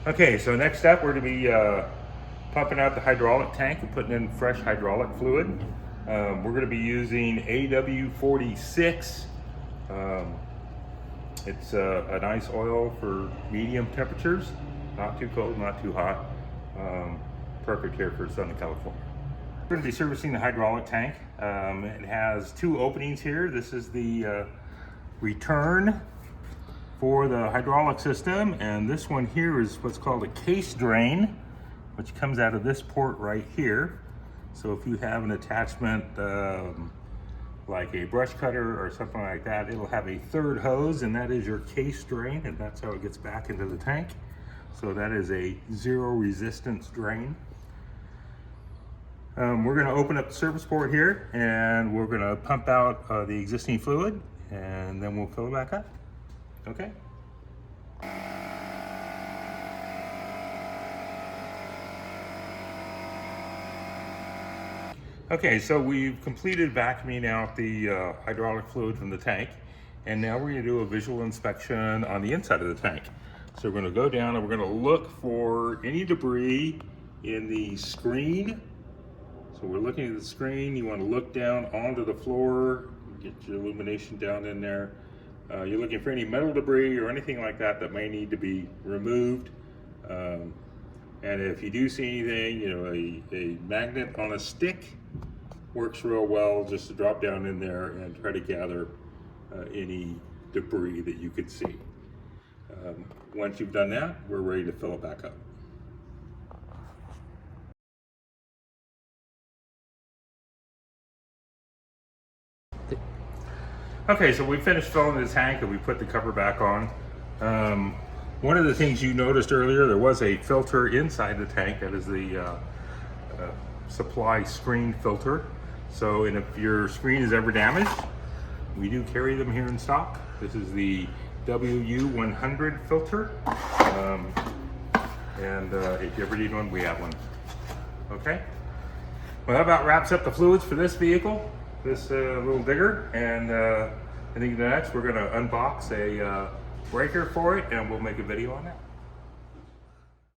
Okay, so next up we're going to be pumping out the hydraulic tank and putting in fresh hydraulic fluid. We're going to be using AW46. It's a nice oil for medium temperatures, not too cold, not too hot. Perfect here for Southern California. We're going to be servicing the hydraulic tank. It has two openings here. This is the return for the hydraulic system, and this one here is what's called a case drain, which comes out of this port right here. So if you have an attachment like a brush cutter or something like that, it'll have a third hose, and that is your case drain, and that's how it gets back into the tank. So that is a zero resistance drain. We're going to open up the service port here, and we're going to pump out the existing fluid, and then we'll fill it back up. Okay. Okay, so we've completed vacuuming out the hydraulic fluid from the tank, and now we're going to do a visual inspection on the inside of the tank. So we're going to go down and we're going to look for any debris in the screen. So we're looking at the screen. You want to look down onto the floor, get your illumination down in there. You're looking for any metal debris or anything like that that may need to be removed. And if you do see anything, you know, a magnet on a stick works real well, just to drop down in there and try to gather any debris that you could see. Once you've done that, we're ready to fill it back up. Okay, so we finished filling the tank and we put the cover back on. One of the things you noticed earlier, there was a filter inside the tank. That is the supply screen filter. So, and if your screen is ever damaged, we do carry them here in stock. This is the WU100 filter. If you ever need one, we have one. Okay? Well, that about wraps up the fluids for this vehicle, this little digger. And I think next we're going to unbox a breaker for it, and we'll make a video on that.